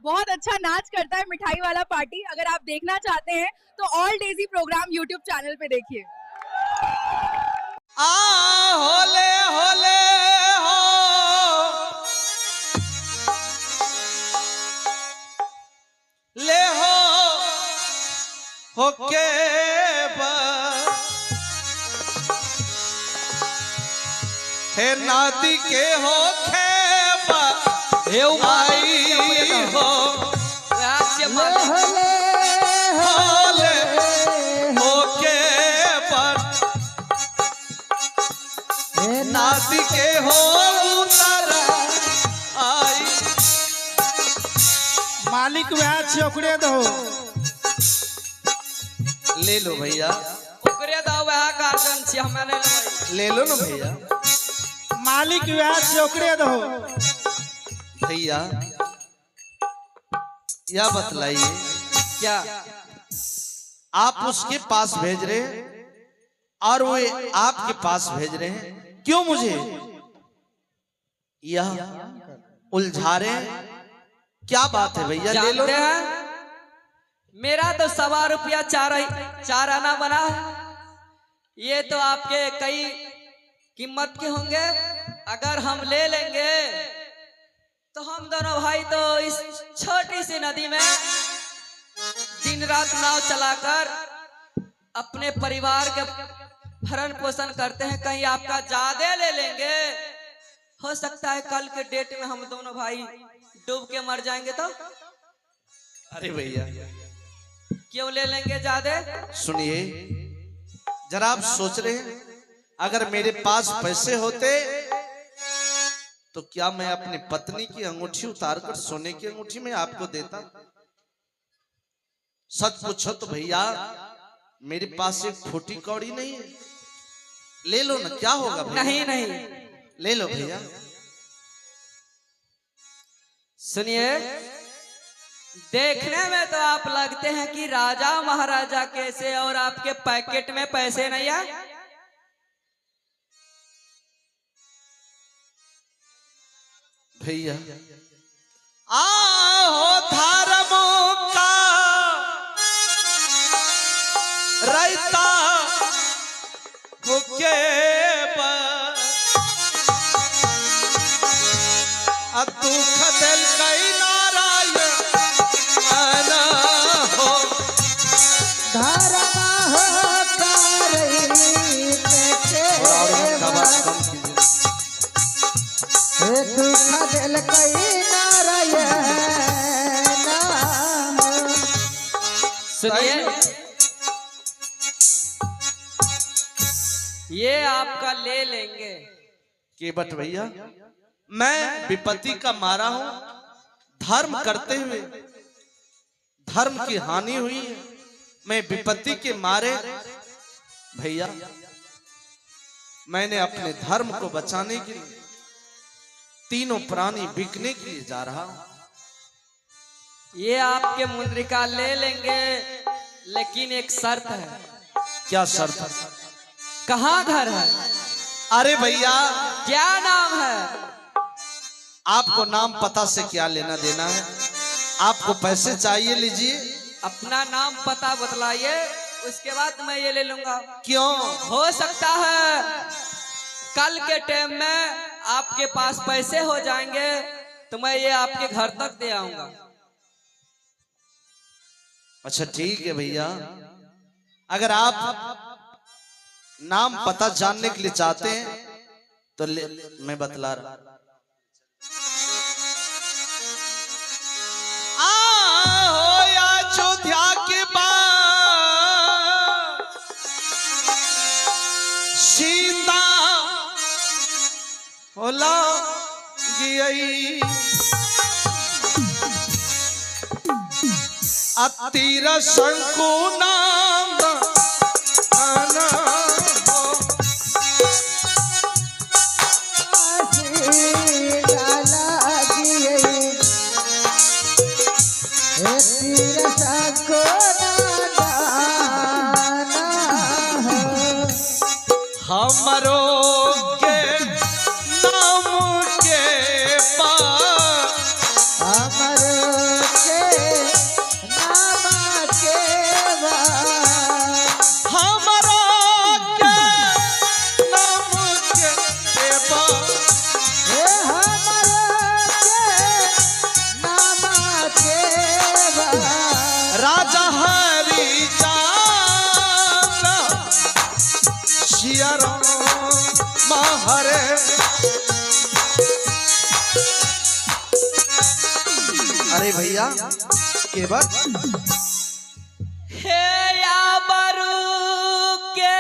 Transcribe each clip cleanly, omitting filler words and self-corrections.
बहुत अच्छा नाच करता है मिठाई वाला पार्टी। अगर आप देखना चाहते हैं तो ऑल डेजी प्रोग्राम यूट्यूब चैनल पे देखिए। होले होले हो ले हो के हे नाती के हो खेबा हे आई हो होले हो के पर नाती के हो उतर आई मालिक वह छोकरे दो ले लो भैया ओकरे दा वह गार्डन छी हमें नहीं लेबै। ले लो ना भैया मालिक वह छोकरे दो भैया यह बतलाइए क्या आप उसके पास भेज रहे हैं और वो आपके पास भेज रहे हैं, क्यों मुझे यह उलझा रहे हैं? क्या बात है भैया? ले लो जानते हैं मेरा तो ₹1.25 चार आना बना है। ये तो आपके कई कीमत के होंगे। अगर हम ले लेंगे तो हम दोनों भाई तो इस छोटी सी नदी में दिन रात नाव चलाकर अपने परिवार के भरण पोषण करते हैं। कहीं आपका ज्यादा ले लेंगे, हो सकता है कल के डेट में हम दोनों भाई डूब के मर जाएंगे। तो अरे भैया क्यों ले लेंगे ज्यादा? सुनिए जरा, आप सोच रहे हैं अगर मेरे पास पैसे होते तो क्या मैं अपनी पत्नी की अंगूठी उतारकर सोने की अंगूठी में आपको देता? सच पूछो तो भैया मेरे पास एक फूटी कौड़ी नहीं है। ले लो ना, क्या होगा भैया? नहीं नहीं, ले लो भैया। सुनिए, देखने में तो आप लगते हैं कि राजा महाराजा कैसे, और आपके पैकेट में पैसे नहीं है। भैया आओ धर्मों का रायता भूखे दुख दिल कई नारायण हो सुनिए, ये आपका ले लेंगे। के बट भैया मैं विपत्ति का मारा हूं, धर्म करते हुए धर्म की हानि हुई है। मैं विपत्ति के मारे भैया मैंने अपने धर्म को बचाने के लिए तीनों प्राणी बिकने के लिए जा रहा हूं। ये आपके मुद्रिका ले लेंगे, लेकिन एक शर्त है। क्या शर्त है? कहाँ घर है? अरे भैया क्या नाम है? आपको नाम पता से क्या लेना देना है? आपको पैसे चाहिए, लीजिए। अपना नाम पता बतलाइए, उसके बाद मैं ये ले लूंगा। क्यों? हो सकता है कल के टाइम में आपके पास पैसे हो जाएंगे तो मैं ये आपके घर तक दे आऊंगा। अच्छा ठीक है भैया, अगर आप नाम पता जानने के लिए चाहते हैं तो मैं बतला रहा हूं। अयोध्या के बाद सीता होला गई अतीर शंकु नाम हमरो के नाम के पास अरे भैया केवट हे या बरू के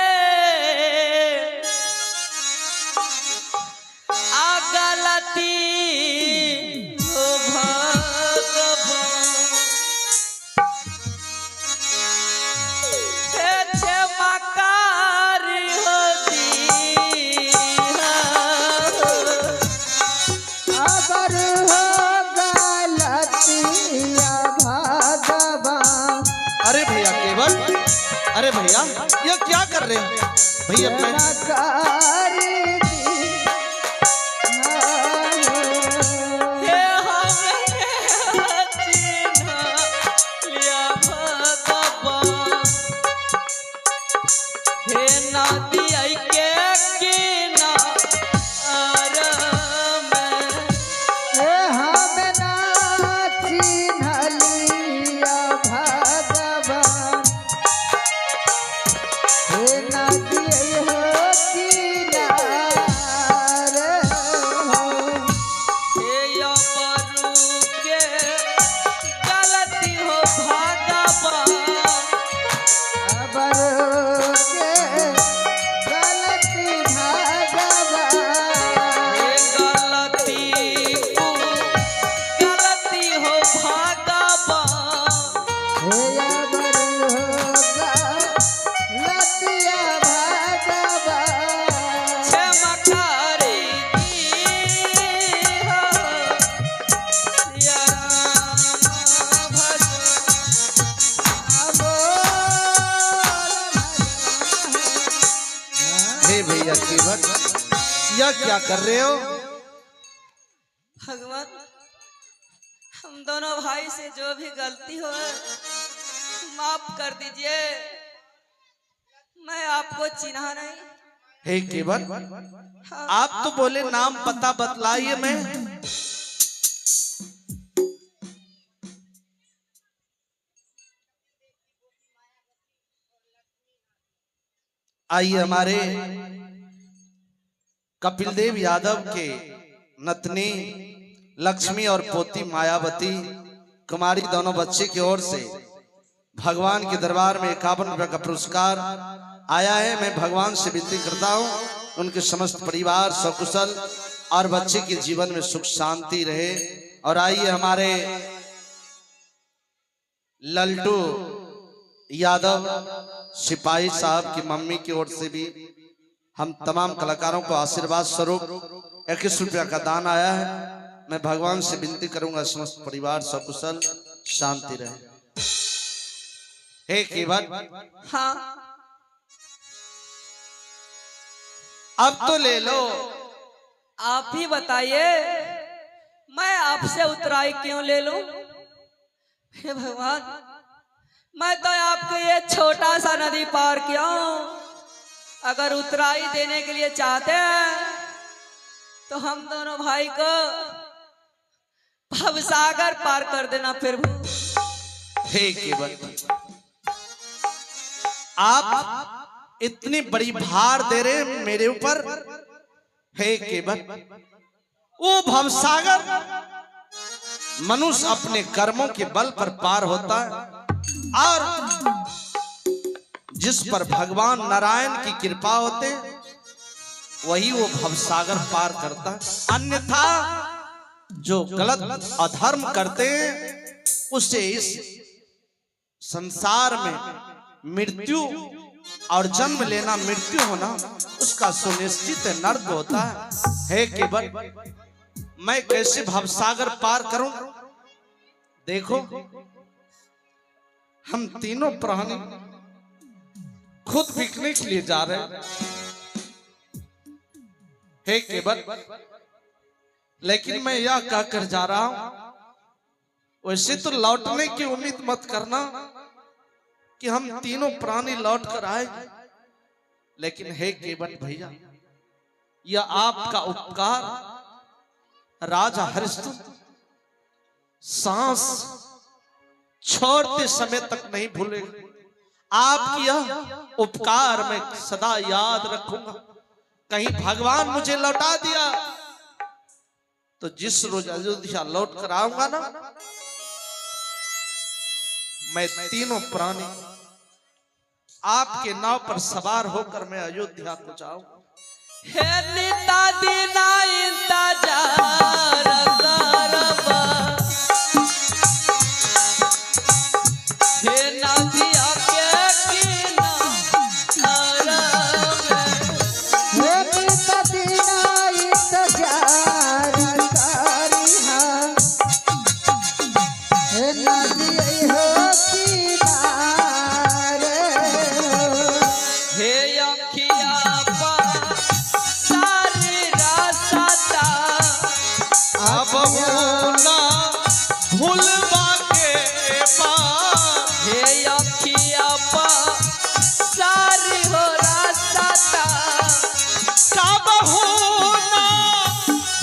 गलती हो भगवान हे चमकारी होती अबर हो गलतिया भगवान। अरे भैया केवट, अरे भैया ये क्या कर रहे हैं भैया? मैं हे हमें चिन्ह लिया भगवान हे नदी के किनार में हे हमें ना चिन्हलिया भगवान। हे नदी हो किनारे हो। हे अबरू के गलती हो भगवान अबर के गलती भगवान। हे गलती हो भगवान हे अबर हो गलतिया भगवान। चमकारी हो या भजन हे भैया केवट यह क्या कर रहे हो? भगवान हम दोनों भाई से जो भी गलती हो माफ कर दीजिए। मैं आपको चिन्हा नहीं। हे केवट हाँ, आप तो बोले नाम पता बतलाइए। मैं आइए हमारे कपिल देव यादव के नतनी लक्ष्मी और पोती मायावती कुमारी दोनों बच्चे की ओर से भगवान के दरबार में 51 रुपये का पुरस्कार आया है। मैं भगवान से विनती करता हूँ उनके समस्त परिवार सकुशल और बच्चे के जीवन में सुख शांति रहे। और आइए हमारे लल्टू यादव सिपाही साहब की मम्मी की ओर से भी हम तमाम कलाकारों को आशीर्वाद स्वरूप 21 रुपया का दान आया है। मैं भगवान से विनती करूंगा समस्त परिवार सकुशल शांति रहे। हे केवट हाँ अब तो ले लो। आप ही बताइए मैं आपसे उतराई क्यों ले लूं? हे भगवान मैं तो आपको ये छोटा सा नदी पार किया हूं। अगर उतराई देने के लिए चाहते हैं तो हम दोनों भाई को भवसागर पार कर देना। फिर हे केवट आप इतनी बड़ी भार दे रहे हैं मेरे ऊपर। हे केवट वो भवसागर मनुष्य अपने कर्मों के बल पर पार होता है और जिस पर भगवान नारायण की कृपा होते वही वो भवसागर पार करता है। अन्यथा जो गलत अधर्म करते हैं उससे इस संसार में मृत्यु और जन्म लेना मृत्यु होना उसका सुनिश्चित नर्क होता है। हे केवट मैं कैसे भवसागर पार करूं? देखो हम तीनों प्राणी खुद बिकने के लिए जा रहे हैं। हे केवट लेकिन मैं यह कहकर जा रहा हूं वैसे तो लौटने की उम्मीद मत करना कि हम तीनों प्राणी लौट कर आए। लेकिन हे केवट भैया यह आपका उपकार राजा हरिश्चंद्र सांस छोड़ते समय तक नहीं भूलेगा। आपकी यह उपकार मैं सदा याद रखूंगा। कहीं भगवान मुझे लौटा दिया तो जिस रोज अयोध्या लौट कर आऊंगा ना, मैं तीनों प्राणी आपके नाव पर सवार होकर मैं अयोध्या को जाऊं। हे नीता दीना इंतजार करबा, हे नदिया के किनारा में, हे नीता दीना इंतजार करिहा, हे नदी हो किनारे हो। हे अखिया पा सारी रास्ता, अब ना भूलवा के पार, हे अखिया पा सारी हो रास्ता, कब ना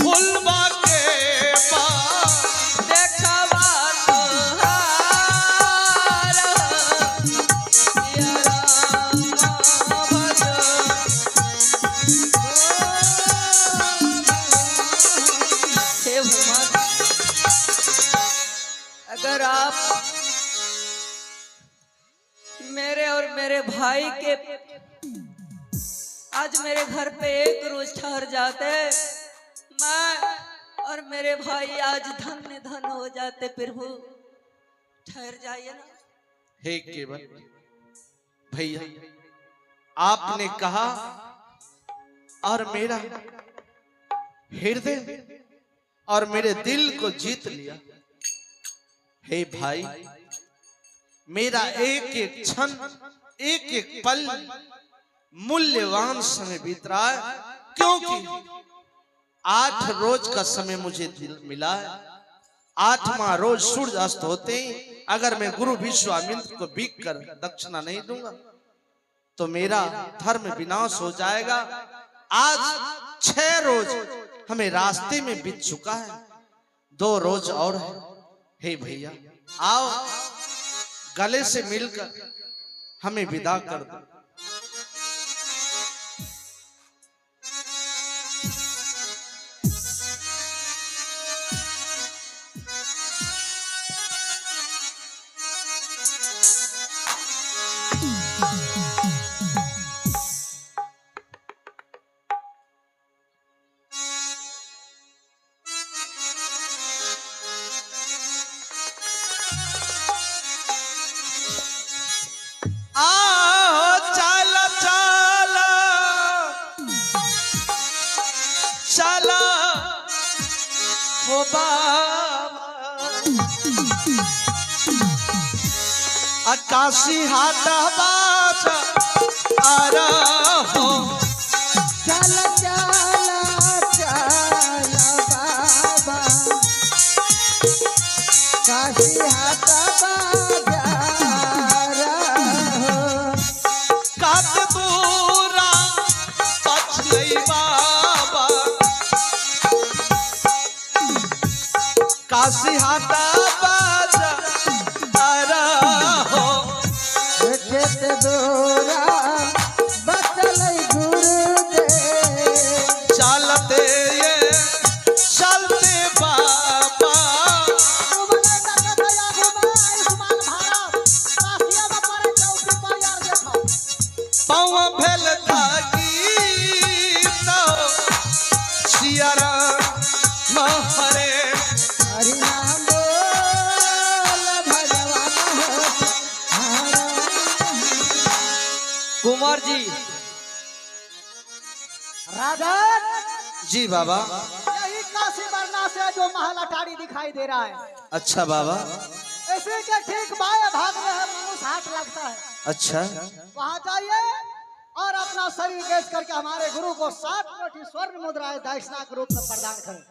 भूलवा के पार। देखवा तोहार या राम भज। हे भगवान, अगर आप मेरे और मेरे भाई के आज मेरे घर पे एक रोज ठहर जाते, मैं और मेरे भाई आज धन्य धन हो जाते। प्रभु ठहर जाइए ना। हे केवल भैया, आपने कहा और मेरा हृदय और मेरे दिल को जीत लिया। हे भाई, मेरा एक एक क्षण, एक एक पल मूल्यवान समय बीत रहा है, क्योंकि 8 रोज का समय मुझे मिला है। 8वां रोज सूर्य अस्त होते ही अगर मैं गुरु विश्वामित्र को बीक कर दक्षिणा नहीं दूंगा तो मेरा धर्म विनाश हो जाएगा। आज 6 रोज हमें रास्ते में बीत चुका है, 2 रोज और है। हे भैया, आओ गले से मिलकर हमें विदा कर दो। चला हो आकाशी हाथ बाज आ रहा चल चल चल बाबा, काशी हाथ बाजार हो। कात दूरा पछलई बाबा, काशी हाथ बाज आ रहा खेत दोरा बचल गुरुदेव, चलते ये चलते बाबा पाँव भेल थाकी तो सियारा महरे हरि नाम बोल भगवान हो। कुंवर जी, राजन, जी बाबा। यही काशी बरना से जो महल अटारी दिखाई दे रहा है, अच्छा बाबा, इसी के ठीक बाएं भाग में है मानुष हाट लगता है। अच्छा वहाँ जाइए और अपना शरीर बेच करके हमारे गुरु को 7 कोटि स्वर्ण मुद्राएं दक्षिणा के रूप में प्रदान करें।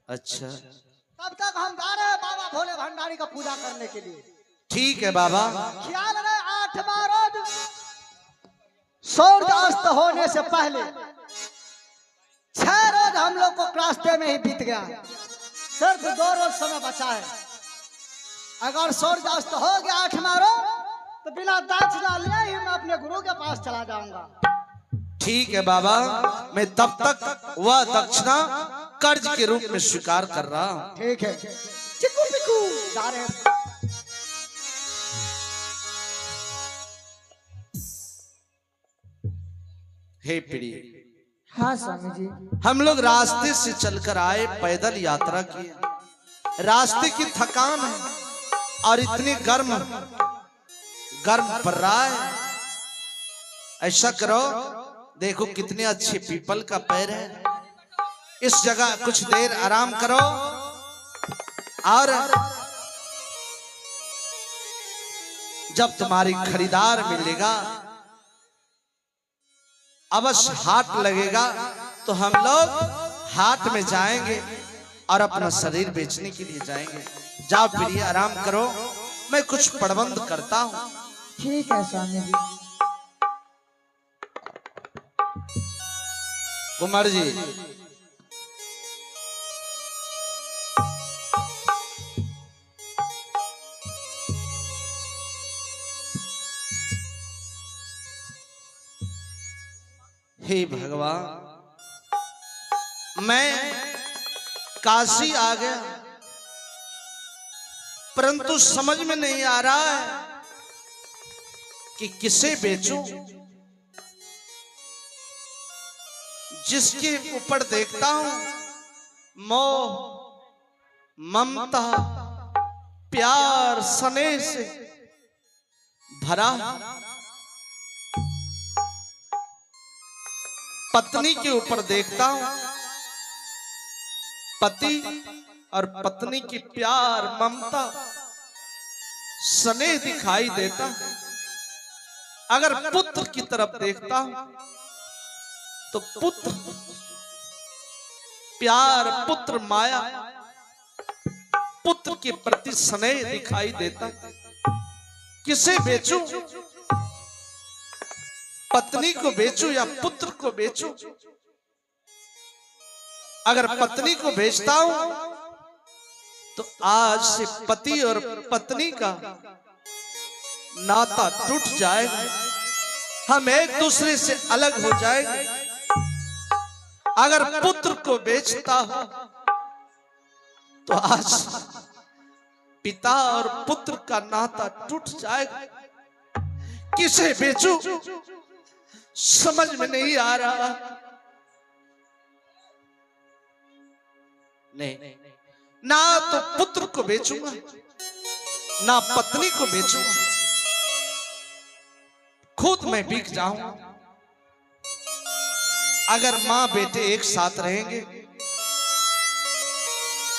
अच्छा तब तक हम जा रहे हैं बाबा भोले भंडारी का पूजा करने के लिए। ठीक है बाबा। ख्याल रहे 8वां रोज सूर्य अस्त होने से पहले 6 रोज हम लोग को रास्ते में ही बीत गया, सिर्फ 2 रोज समय बचा है। अगर सूर्य अस्त हो गया 8वां रोज तो बिना दक्षिणा लिए ही मैं अपने गुरु के पास चला जाऊंगा। ठीक है बाबा, मैं तब तक वह दक्षिणा कर्ज के रूप में स्वीकार कर रहा हूं। ठीक है। चिकू पिकू जा रहे हैं। हे प्रिय, हाँ स्वामी जी। हम लोग रास्ते से चलकर आए, पैदल यात्रा की, रास्ते की थकान है और इतनी गर्म पड़ रहा है। ऐसा करो, देखो कितने अच्छे पीपल का पेड़ है, इस जगह कुछ देर आराम करो और जब तुम्हारी खरीदार मिलेगा, अवश्य हाट लगेगा, तो हम लोग हाट में जाएंगे और अपना शरीर बेचने के लिए जाएंगे। जाओ प्रिय, आराम करो, मैं कुछ प्रबंध करता हूं। ठीक है स्वामी जी। कुमार जी, हे भगवान, मैं काशी आ गया, परंतु समझ में नहीं आ रहा है कि किसे बेचूं। जिसके ऊपर देखता हूं मोह, ममता, प्यार, स्नेह से भरा, पत्नी के ऊपर देखता हूं पति और पत्नी की प्यार, ममता, स्नेह दिखाई देता है। अगर पुत्र की तरफ देखता हूं तो पुत्र प्यार, पुत्र माया, पुत्र के प्रति स्नेह दिखाई देता। किसे बेचूं? पत्नी को बेचूं या पुत्र को बेचूं? अगर पत्नी को बेचता हूं तो आज से पति और पत्नी का नाता टूट जाएगा, हम एक दूसरे से अलग हो जाएंगे। अगर पुत्र को बेचता हूं तो आज पिता और पुत्र का नाता टूट जाएगा। किसे बेचूं समझ में नहीं आ रहा। नहीं, ना तो पुत्र को बेचूंगा, ना पत्नी को बेचूंगा, खुद मैं बिक जाऊंगा। अगर मां बेटे एक साथ रहेंगे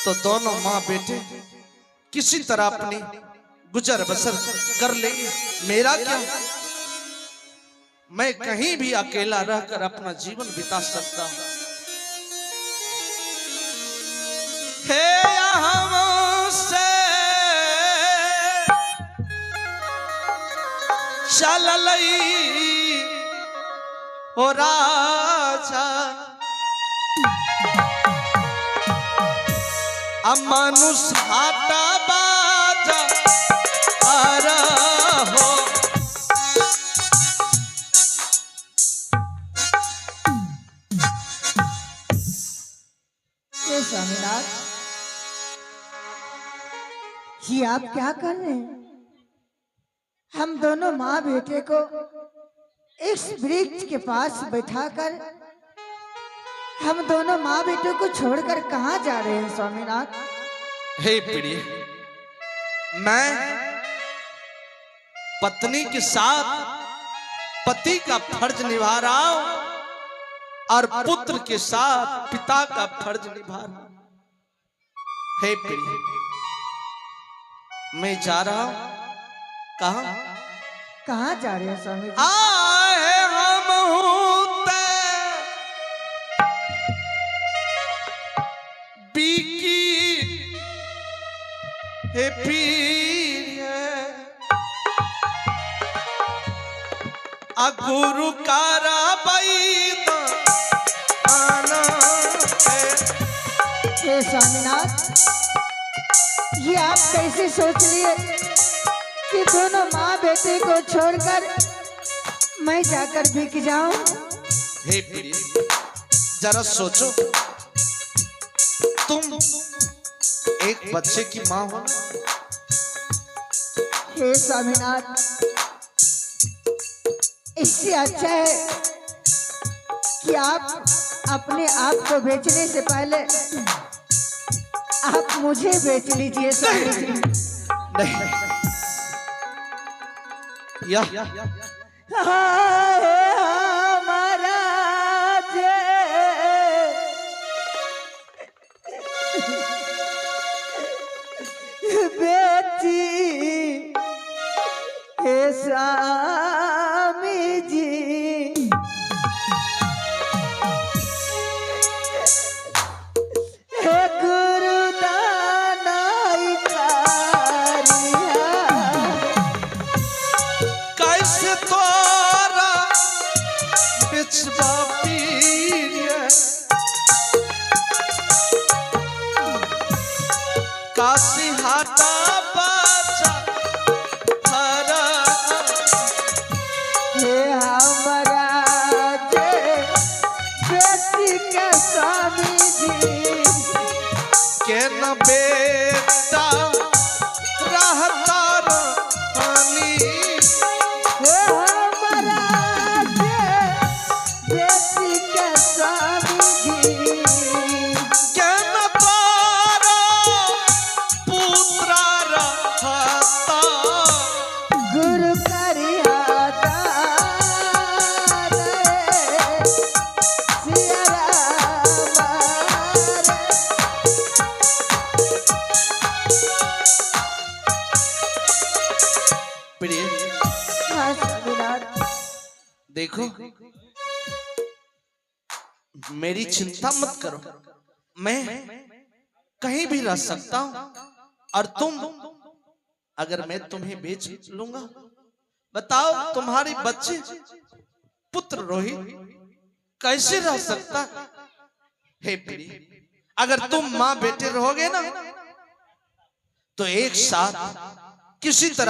तो दोनों मां बेटे किसी तरह अपनी गुजर बसर कर लेंगे। मेरा क्या, मैं कहीं भी अकेला रहकर अपना जीवन बिता सकता हूं। हे हमसे चल लई ओ राजा, अमानुष हाटा बाजा आ रहा हो। स्वामीनाथ जी, आप क्या कर रहे हैं? हम दोनों माँ बेटे को इस वृक्ष के पास बैठाकर हम दोनों माँ बेटे को छोड़कर कहाँ जा रहे हैं स्वामीनाथ? हे प्रिय, मैं पत्नी के साथ पति का फर्ज निभा रहा हूं और पुत्र के साथ पिता का फर्ज निभा रहा हूं। हे प्रिय, मैं जा रहा हूं। कहां कहाँ जा रहे हैं स्वामी जी? आए हम होते बीकी हे पीर गुरु कारा बैद आना हे स्वामीनाथ, ये आप कैसे सोच लिए कि दोनों माँ बेटे को छोड़कर मैं जाकर बिक जाऊं? हे प्रिय, जरा सोचो, तुम एक बच्चे की माँ हो। हे स्वामीनाथ, इससे अच्छा है कि आप अपने आप को बेचने से पहले आप मुझे बेच लीजिए स्वामी जी। नहीं, यह हमारा बेटी हे स्वामी जी, हे गुरुदानाई कारिया, कैसे तोरा बिछवा पीर, काशी हाटा बाजा हरा, हे हमारा बेटी के स्वामी जी, के न बेटा रहता रानी, हे हमारा बेटी के स्वामी जी, के न तारा पुत्रा रहता, गुरु करियाता रे सिया राम रे। प्रिय हाँ स्वामीनाथ, देखो, मेरी चिंता मत करो, मैं कहीं भी रह सकता हूं, और तुम, अगर मैं तुम्हें बेच लूंगा, बताओ तुम्हारे बच्चे पुत्र रोहित कैसे रह सकता है? हे प्रिय, अगर तुम माँ बेटे रहोगे ना, तो एक साथ किसी तरह